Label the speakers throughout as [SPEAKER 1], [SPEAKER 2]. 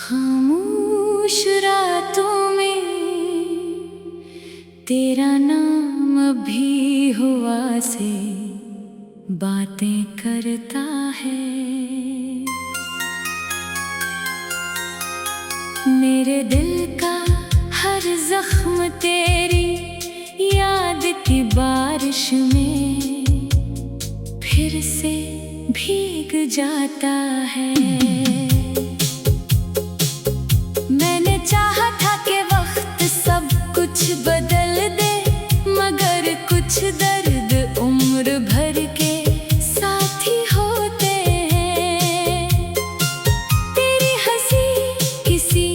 [SPEAKER 1] खामोश रातों में तेरा नाम भी हुआ से बातें करता है। मेरे दिल का हर जख्म तेरी याद की बारिश में फिर से भीग जाता है। मैंने चाहा था कि वक्त सब कुछ बदल दे, मगर कुछ दर्द उम्र भर के साथी होते हैं। तेरी हंसी किसी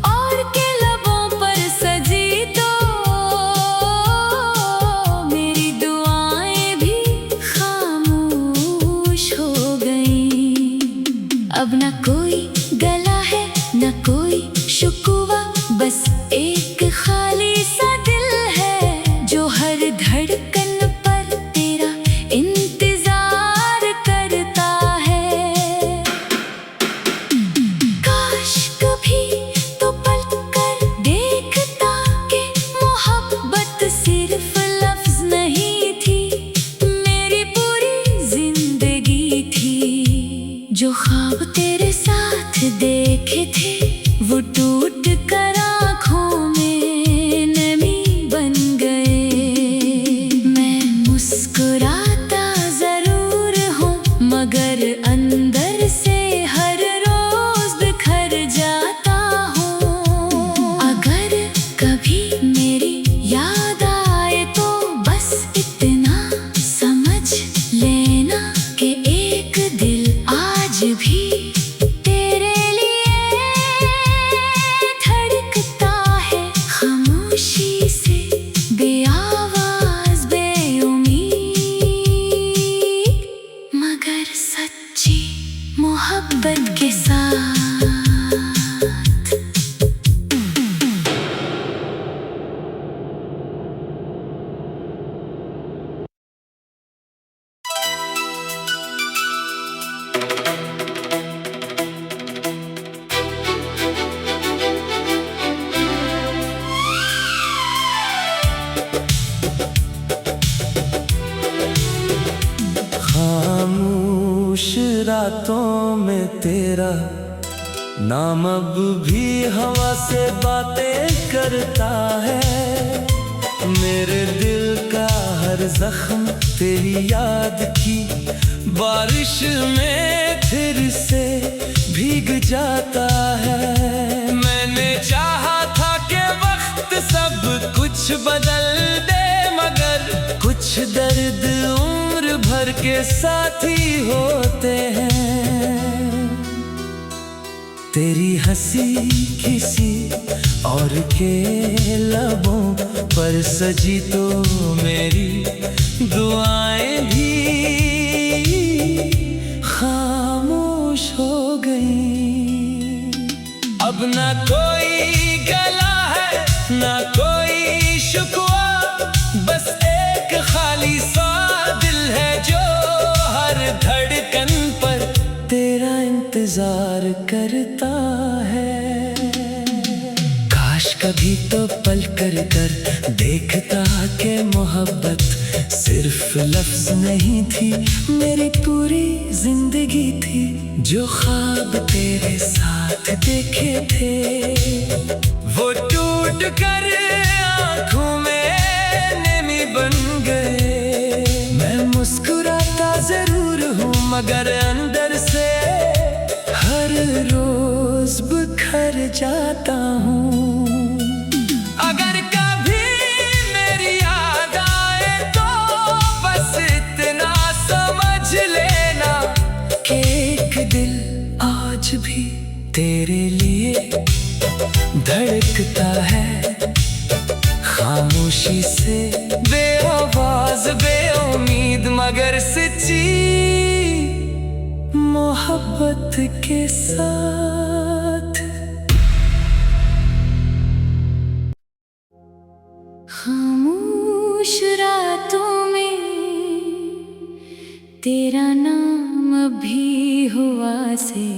[SPEAKER 1] और के लबों पर सजी तो मेरी दुआएं भी खामोश हो गईं। अब ना कोई गला है ना कोई शुक्वा, बस एक खाली सा दिल है जो हर धड़कन पर तेरा इंतजार करता है। काश कभी तो पलट कर देखता कि मोहब्बत सिर्फ लफ्ज नहीं थी, मेरी पूरी जिंदगी थी। जो ख्वाब तेरे साथ देखे थे वो टूट कर आँखों में नमी बन गए। मैं मुस्कुराता जरूर हूँ मगर अंदर से हर रोज बिखर जाता हूँ। अगर कभी मेरी याद आए तो बस इतना समझ लेना कि एक दिल आज भी मोहब्बत के साथ।
[SPEAKER 2] खामोश रातों में तेरा नाम अब भी हवा से बातें करता है। मेरे दिल का हर जख्म तेरी याद की बारिश में फिर से भीग जाता है। मैंने चाहा था कि वक्त सब कुछ बदल दे, मगर कुछ दर्द उम्र भर के साथी होते हैं। तेरी हंसी किसी और के लबों पर सजी तो मेरी दुआएं भी खामोश हो गईं। अब ना कोई गला है ना कोई शुक्वा, बस एक खाली सा दिल है जो हर धड़कन पर तेरा इंतजार करता है। काश कभी तो पल कर देखता कि मोहब्बत सिर्फ लफ्ज नहीं थी, मेरी पूरी जिंदगी थी। जो ख्वाब तेरे साथ देखे थे वो टूट कर आँखों में नमी बन गए। मैं मुस्कुराता जरूर हूँ मगर अंदर से हर रोज बिखर जाता हूँ। अगर कभी मेरी याद आए तो बस इतना समझ लेना कि एक दिल आज भी तेरे लिए धड़कता है। खामोशी से बेआवाज बेउम्मीद मगर सच्ची मोहब्बत के साथ।
[SPEAKER 1] खामोश रातों में तेरा नाम भी हुआ से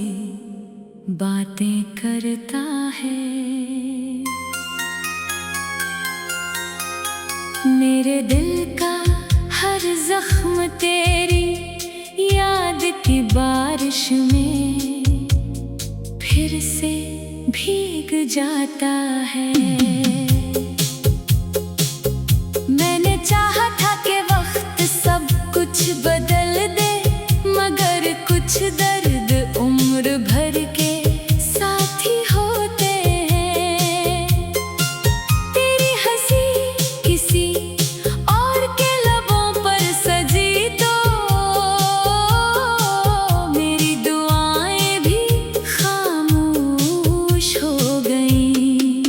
[SPEAKER 1] बातें करता है। मेरे दिल का हर जख्म तेरी याद की बारिश में फिर से भीग जाता है। मैंने चाहा था कि वक्त सब कुछ बदल दे, मगर कुछ दर्द उम्र भर के साथी होते हैं। तेरी हंसी किसी और के लबों पर सजी तो मेरी दुआएं भी खामोश हो गईं।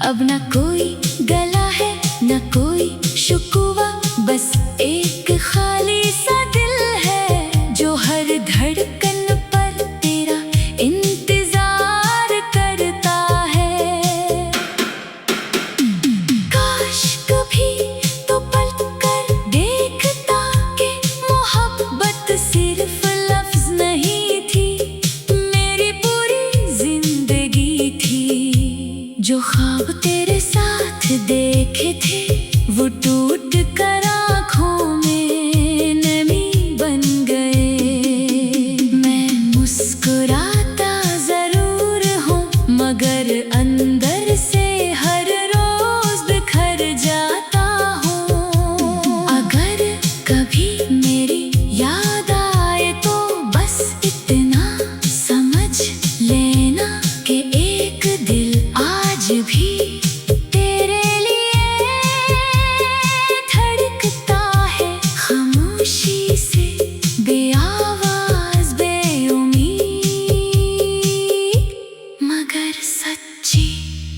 [SPEAKER 1] अब न कोई गला है न कोई शुक्वा, बस एक खाली सा दिल है जो हर धड़कन पर तेरा इंतजार करता है। काश कभी तो पलट कर देखता कि मोहब्बत सिर्फ लफ्ज नहीं थी, मेरी पूरी जिंदगी थी। जो ख्वाब तेरे साथ देखे थे वो टूट कर आँखों में नमी बन गए। मैं मुस्कुराता जरूर हूँ मगर अंदर से हर रोज बिखर जाता हूँ। अगर कभी मेरी याद आए तो बस इतना समझ लेना कि एक दिल आज भी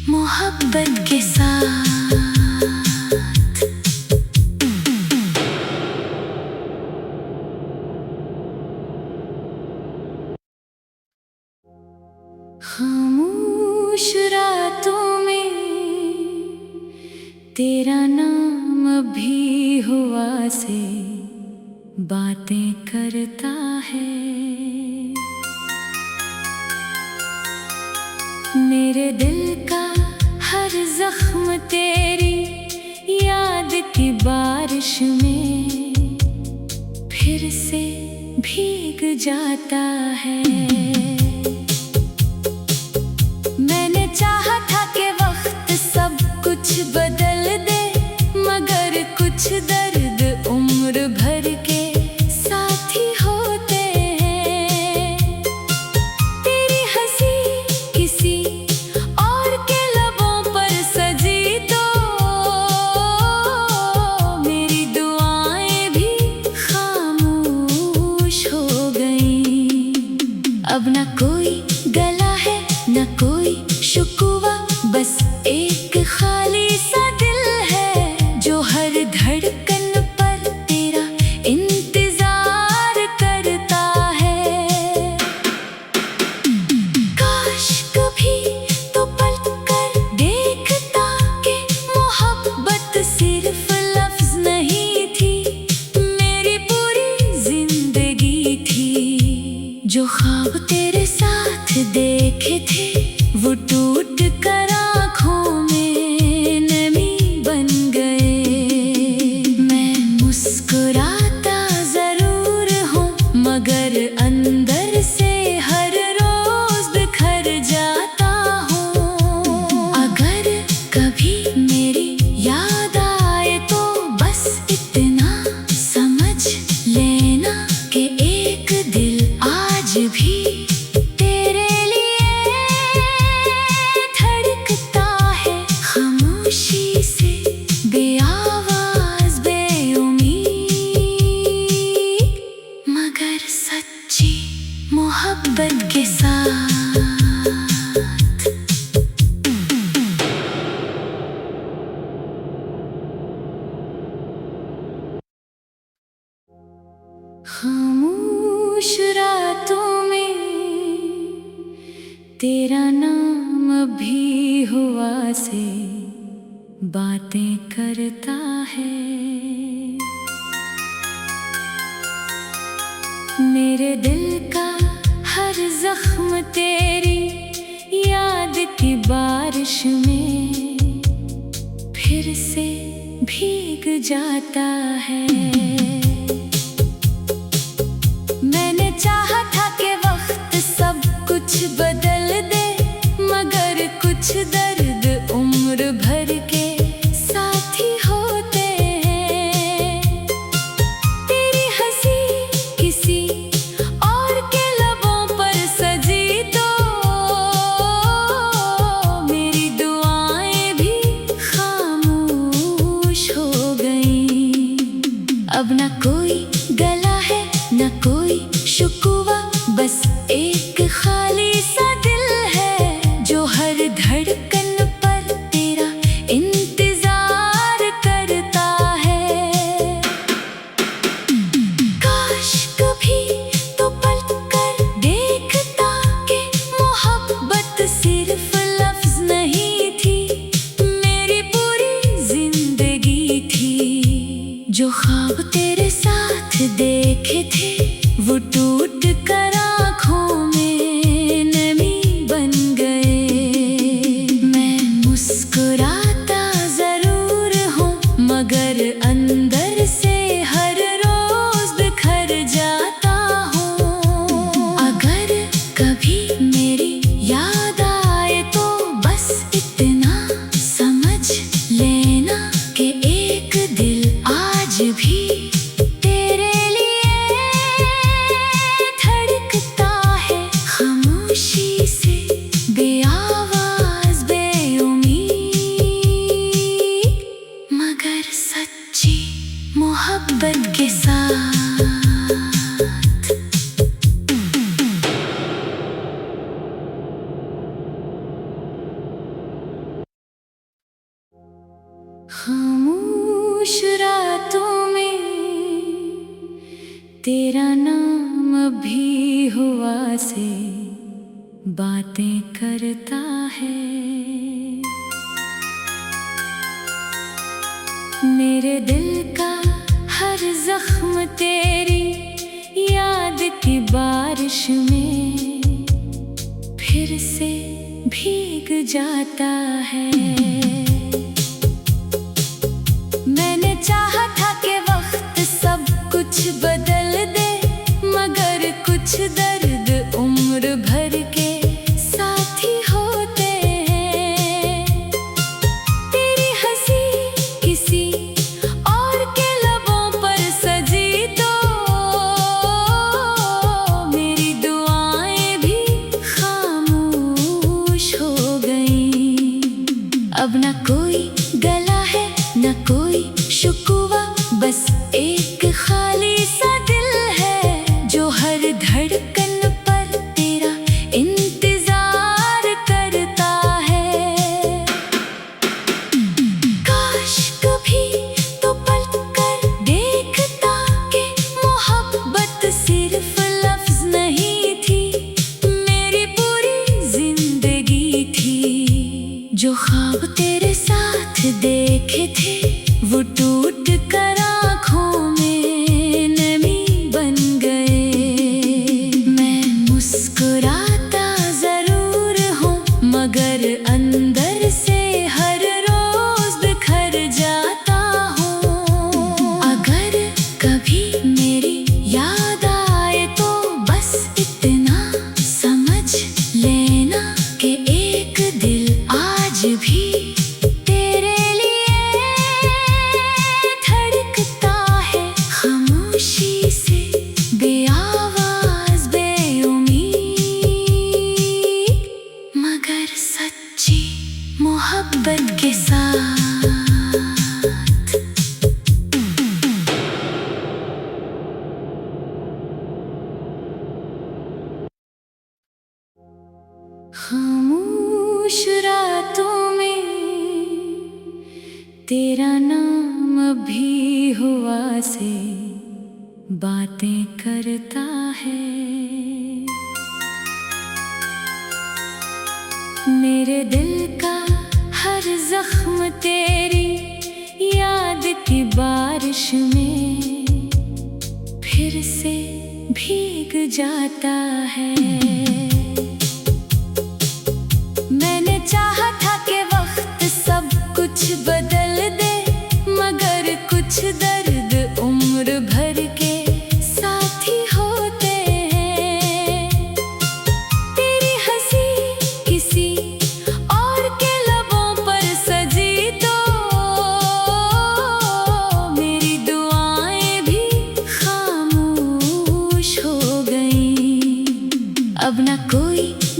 [SPEAKER 1] मोहब्बत के साथ। खामोश रातों में तेरा नाम भी हुआ से बातें करता है। मेरे दिल का हर जख्म तेरी याद की बारिश में फिर से भीग जाता है। मैंने चाहा था कि वक्त सब कुछ बदल दे, मगर कुछ दर्द उम्र भर के साथी होते हैं। तेरी हंसी किसी और के लबों पर सजी तो मेरी दुआएं भी खामोश हो गईं। अब न कोई गला है न कोई शुक्वा, बस एक खाली सा दिल है जो हर धड़कन पर तेरा इंतजार करता है। काश कभी तो पलट कर देखता कि मोहब्बत सिर्फ लफ्ज नहीं थी, मेरी पूरी जिंदगी थी। जो ख्वाब तेरे साथ देखे थे वो टूट कर आँखों में नमी बन गए। मैं मुस्कुराता जरूर हूँ मगर अंदर से हर रोज बिखर जाता हूँ। अगर कभी मेरी याद आए तो बस इतना समझ लेना कि एक दिल आज भी मोहब्बत के साथ। खामोश रातों में तेरा नाम भी हुआ से बातें करता है। मेरे दिल का हर जख्म तेरी में फिर से भीग जाता है। मैंने चाहा था कि वक्त सब कुछ बदल दे, मगर कुछ दर्द उम्र भर के साथी होते हैं। तेरी हंसी किसी और के लबों पर सजी तो मेरी दुआएं भी खामोश हो गईं। अब न कोई गला है न कोई शुक्वा, बस एक खाली सा दिल है जो हर धड़कन पर तेरा इंतजार करता है। काश कभी तो पलट कर देखता कि मोहब्बत सिर्फ लफ्ज नहीं थी, मेरी पूरी जिंदगी थी। जो ख्वाब तेरे साथ देखे थे वो टूट कर आँखों में नमी बन गए। मैं मुस्कुराता जरूर हूँ मगर अंदर से हर रोज बिखर जाता हूँ। अगर कभी मेरी याद आए तो बस इतना समझ लेना कि एक दिल आज भी तेरे लिए धड़कता है, खामोशी से बेआवाज बेउम्मीद, मगर सच्ची मोहब्बत के साथ। खामोश रातों में तेरा नाम भी हुआ से बातें करता है। मेरे दिल का हर जख्म तेरी याद की बारिश में फिर से भीग जाता है। मैंने चाहा था कि वक्त सब कुछ बदल दे, मगर कुछ दर्द उम्र भर के साथी होते हैं। तेरी हंसी किसी और के लबों पर सजी तो मेरी दुआएं भी खामोश हो गईं। अब न कोई गला है न कोई शुक्वा, बस एक खाली सा दिल है जो हर धड़कन पर तेरा इंतजार करता है। काश कभी तो पलट कर देखता कि मोहब्बत सिर्फ लफ्ज नहीं थी, मेरी पूरी जिंदगी थी। जो ख्वाब तेरे साथ देखे थे वो टूट कर आँखों में नमी बन गए। मैं मुस्कुराता जरूर हूँ मगर अंदर से हर रोज बिखर जाता हूँ। अगर कभी मेरी याद आए तो बस इतना समझ लेना कि एक दिल आज भी तेरे लिए धड़कता है, खामोशी से बेआवाज बेउम्मीद, मगर सच्ची मोहब्बत के साथ। खामोश रातों में तेरा नाम भी हुआ से बातें करता है। मेरे दिल का हर जख्म तेरी याद की बारिश में फिर से भीग जाता है। मैंने चाहा था कि वो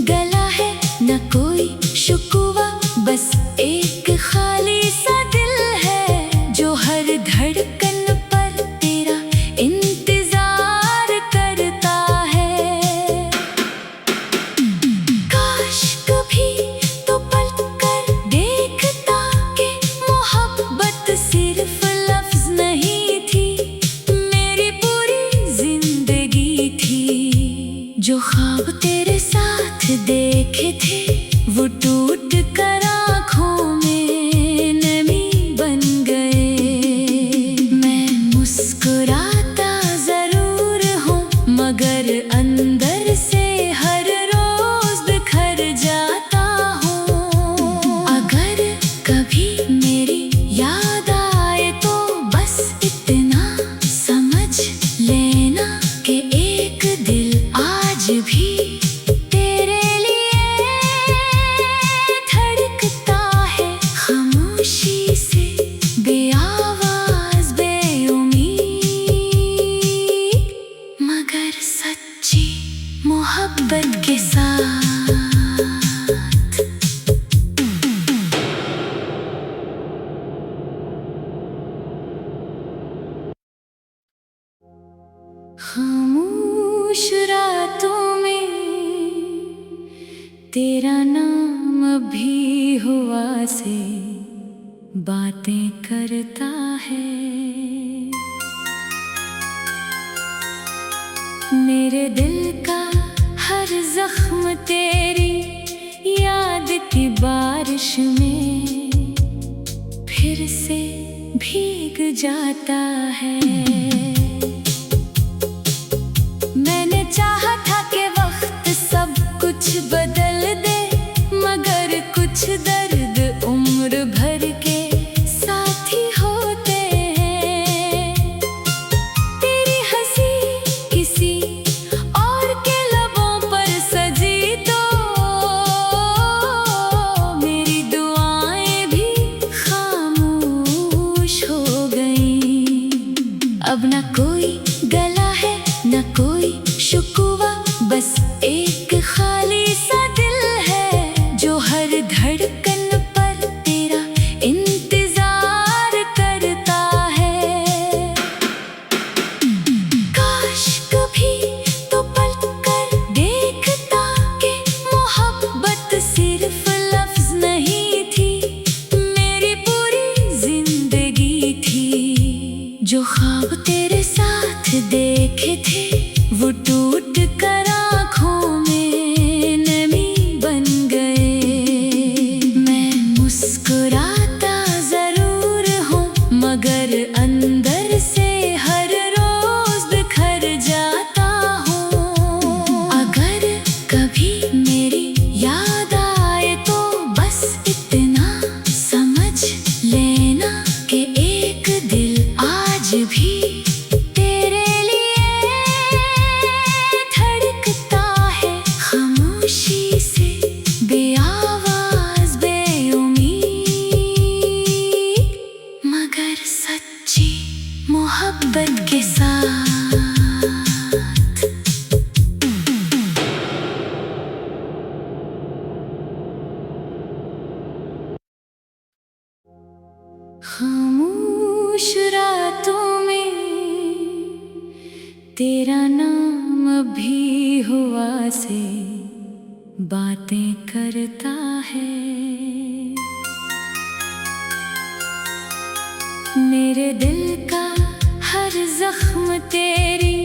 [SPEAKER 1] गला है न कोई शुकवा, बस एक खाली सा दिल है जो हर धड़कन पर तेरा इंतजार करता है। काश कभी तो पलट कर देखता कि मोहब्बत सिर्फ लफ्ज नहीं थी, मेरी पूरी जिंदगी थी। जो ख्वाब तेरे साथ देखे थे वो टूट कर आँखों में नमी बन गए। मैं मुस्कुराता जरूर हूँ मगर अंदर से हर रोज बिखर जाता हूँ। अगर कभी मेरी याद आए तो बस इतना समझ लेना कि एक दिल आज भी मोहब्बत के साथ। खामोश रातों में तेरा नाम भी हुआ से बातें करता है। मेरे दिल का हर जख्म तेरी याद की बारिश में फिर से भीग जाता है। मैंने चाहा था कि वक्त सब कुछ बदल दे, मगर कुछ दर्द उम्र भर के साथी होते हैं। तेरी हंसी किसी और के लबों पर सजी तो मेरी दुआएं भी खामोश हो गईं। अब न कोई गला है न कोई शुकवा, बस एक खाली सा दिल है जो हर धड़कन पर तेरा इंतजार करता है। काश कभी तो पलट कर देखता कि मोहब्बत सिर्फ लफ्ज नहीं थी, मेरी पूरी जिंदगी थी। जो ख्वाब तेरे साथ देखे थे वो टूट कर आँखों में नमी बन गए। मैं मुस्कुराता जरूर हूँ मगर अंदर से हर रोज बिखर जाता हूँ। अगर कभी मेरी याद आए तो बस इतना समझ लेना कि एक दिल आज भी मोहब्बत के साथ। खामोश रातों में तेरा नाम भी हुआ से बातें करता है। मेरे दिल का हर जख्म तेरी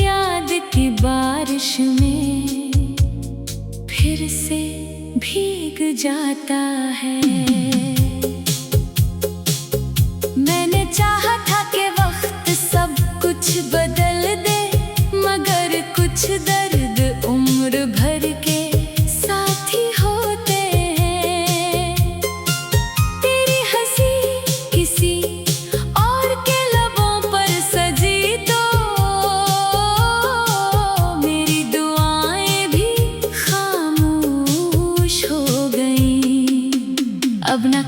[SPEAKER 1] याद की बारिश में फिर से भीग जाता है। मैंने चाहा था कि वक्त सब कुछ बदल दे, मगर कुछ दर्द उम्र भर के साथी होते हैं। तेरी हंसी किसी और के लबों पर सजी तो मेरी दुआएं भी खामोश हो गईं। अब न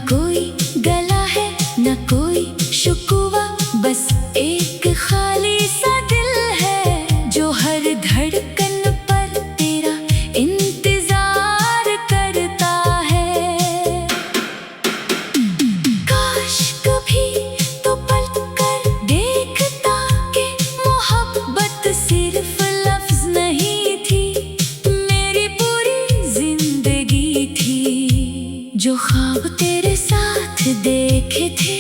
[SPEAKER 1] जो ख्वाब तेरे साथ देखे थे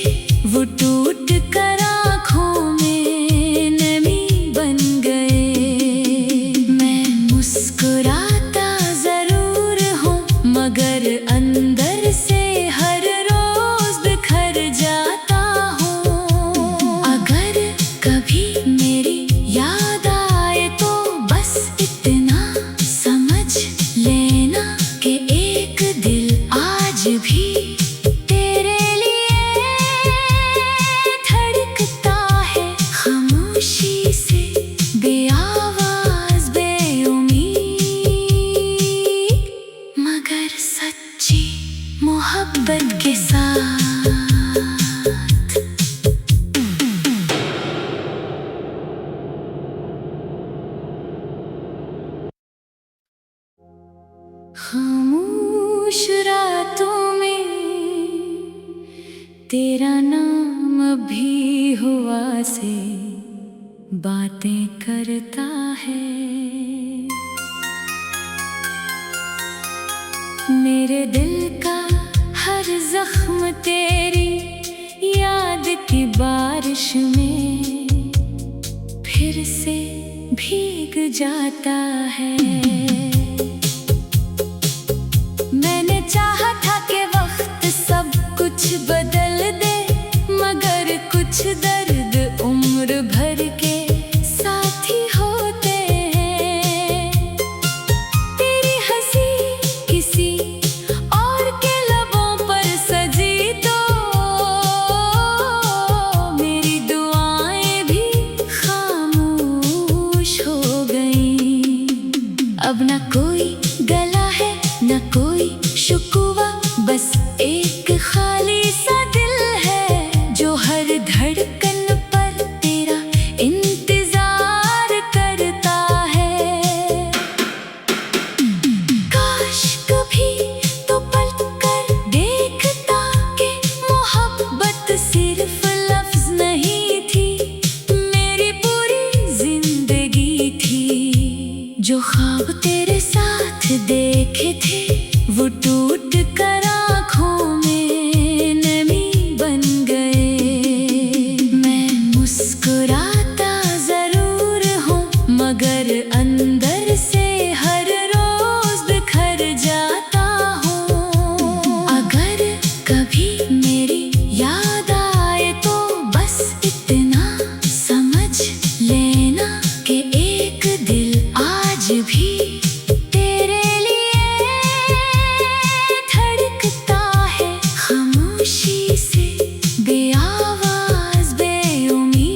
[SPEAKER 1] वो टूट कर आँखों में नमी बन गए। मैं मुस्कुराता जरूर हूँ मगर अंदर से हर रोज बिखर जाता हूँ। अगर कभी मेरी याद आए तो बस इतना समझ लेना कि एक दिल आज भी तेरे लिए धड़कता है, खामोशी से बेआवाज बेउम्मीद मगर सच्ची मोहब्बत के साथ। खामोश रातों में तेरा नाम भी हुआ से बातें करता है। मेरे दिल का हर जख्म तेरी याद की बारिश में फिर से भीग जाता है। मैंने चाहा था कि वक्त सब कुछ बदल दे मगर कुछ दर्द उम्र भर के साथी होते हैं। तेरी हंसी किसी और के लबों पर सजी तो मेरी दुआएं भी खामोश हो गई। अब न कोई गला है न कोई शुक्वा, बस एक खाली सा दिल है जो हर धड़कन पर तेरा इंतजार करता है। काश कभी तो पलट देखता कि मोहब्बत सिर्फ लफ्ज नहीं थी, मेरी पूरी जिंदगी थी। जो ख्वाब तेरे साथ देखे थे वो टूट कर आँखों में नमी बन गए। मैं मुस्कुराता जरूर हूँ मगर अंदर से हर रोज बिखर जाता हूँ। अगर कभी मेरी याद आए तो बस इतना समझ लेना कि एक दिल आज भी तेरे लिए धड़कता है, खामोशी से बेआवाज बेउम्मीद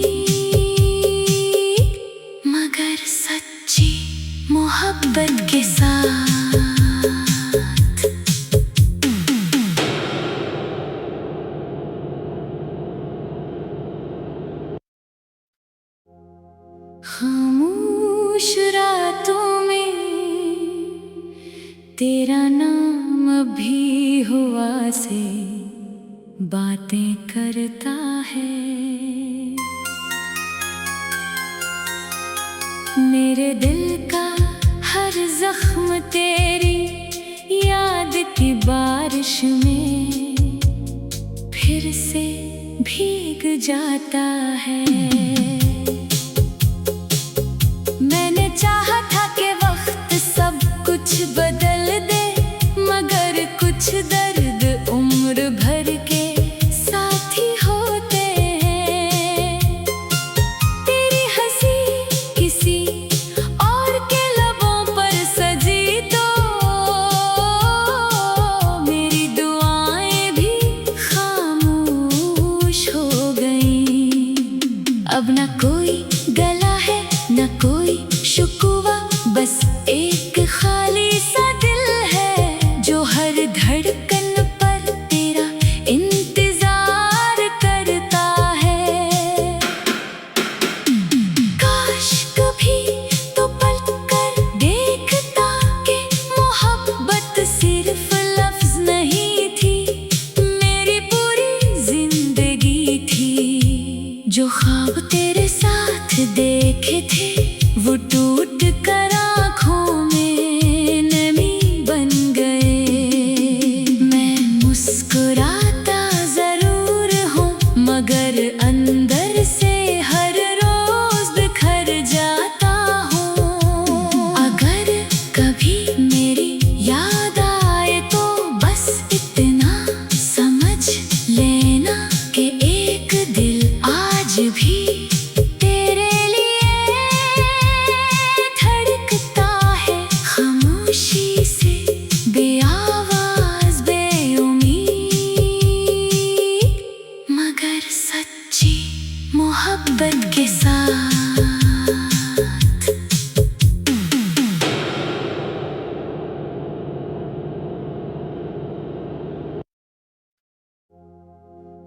[SPEAKER 1] मगर सच्ची मोहब्बत के साथ। खामोश रातों में तेरा नाम भी हुआ से बातें करता है। मेरे दिल का हर जख्म तेरी याद की बारिश में फिर से भीग जाता है। मैंने चाहा था कि वक्त सब कुछ बदल दे मगर कुछ दर्द उम्र भर के साथी होते हैं। तेरी हंसी किसी और के लबों पर सजी तो मेरी दुआएं भी खामोश हो गई।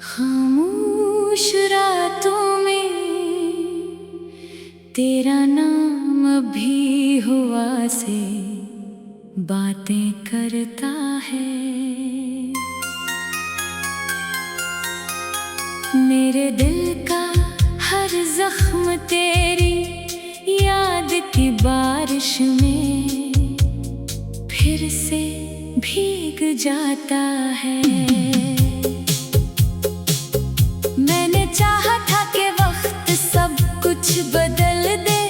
[SPEAKER 1] खामोश रातों में तेरा नाम भी हुआ से बातें करता है। मेरे दिल का हर जख्म तेरी याद की बारिश में फिर से भीग जाता है। मैंने चाहा था कि वक्त सब कुछ बदल दे,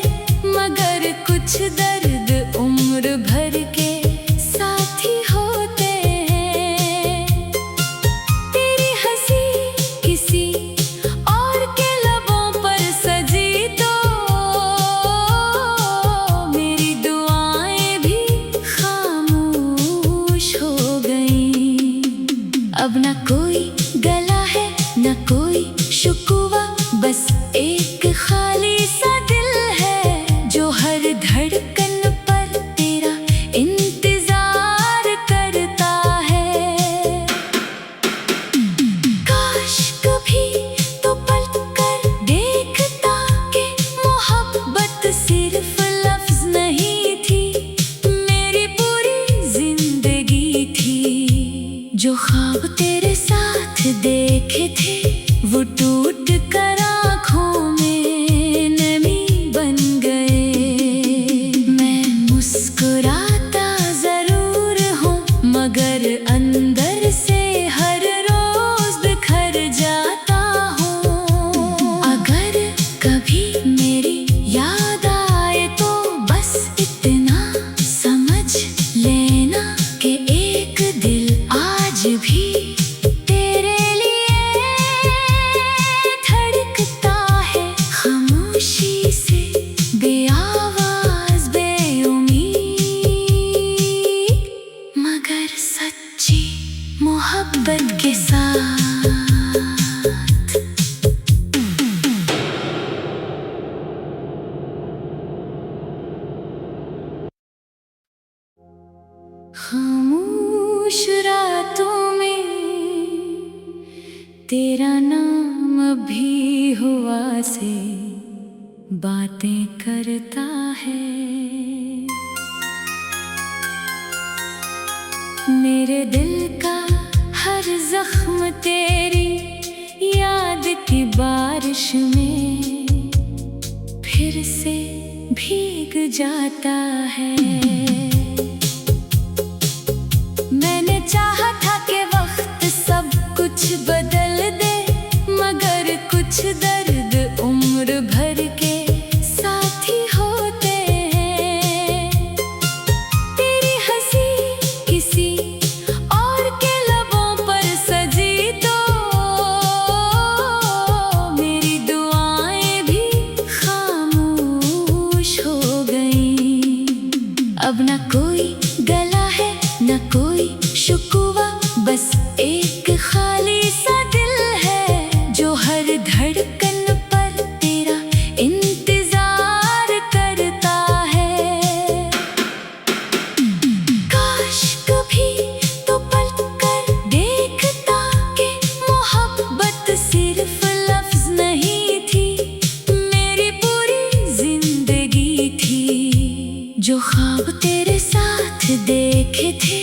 [SPEAKER 1] मगर कुछ दर्द उम्र भर के साथी होते हैं। तेरी हंसी किसी और के लबों पर सजी तो मेरी दुआएं भी खामोश हो गईं। अब न कोई गला है न कोई शुक्वा, बस एक खाली सा दिल है जो हर धड़कन पर तेरा इंतजार करता है। काश कभी तो पलट कर देखता कि मोहब्बत सिर्फ लफ्ज नहीं थी, मेरी पूरी जिंदगी थी। जो ख्वाब तेरे साथ देखे थे वो टूट कर आँखों में नमी बन गए। मैं मुस्कुराता जरूर हूँ मगर अंदर से हर रोज बिखर जाता हूँ। अगर कभी मेरी याद आए तो बस इतना समझ लेना कि एक दिल आज भी मोहब्बत के साथ। खामोश रातों में तेरा नाम भी हुआ से बातें करता है। मेरे दिल का हर जख्म तेरी याद की बारिश में फिर से भीग जाता है। मैंने चाहा था कि वक्त सब कुछ बदल दे, मगर कुछ दर्द उम्र भर के साथी होते हैं। तेरी हंसी किसी और के लबों पर सजी तो मेरी दुआएं भी खामोश हो गईं। अब न कोई गला है न कोई शुक्वा, बस एक खाली सा दिल है जो हर धड़कन पर तेरा इंतजार करता है। काश कभी तो पलट कर देखता कि मोहब्बत सिर्फ लफ्ज नहीं थी, मेरी पूरी जिंदगी थी। जो ख्वाब तेरे साथ देखे थे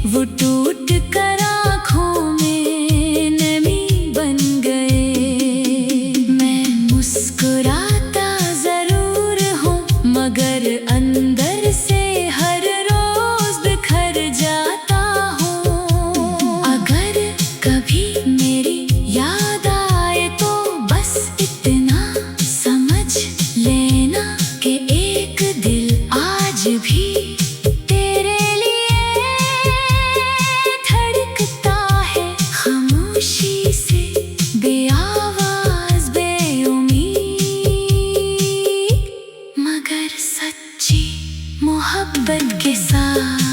[SPEAKER 1] वो टूट कर आँखों में नमी बन गए। मैं मुस्कुराता जरूर हूँ मगर अंदर से हर रोज बिखर जाता हूँ। अगर कभी मेरी याद आए तो बस इतना समझ लेना कि एक दिल आज भी मोहब्बत के साथ।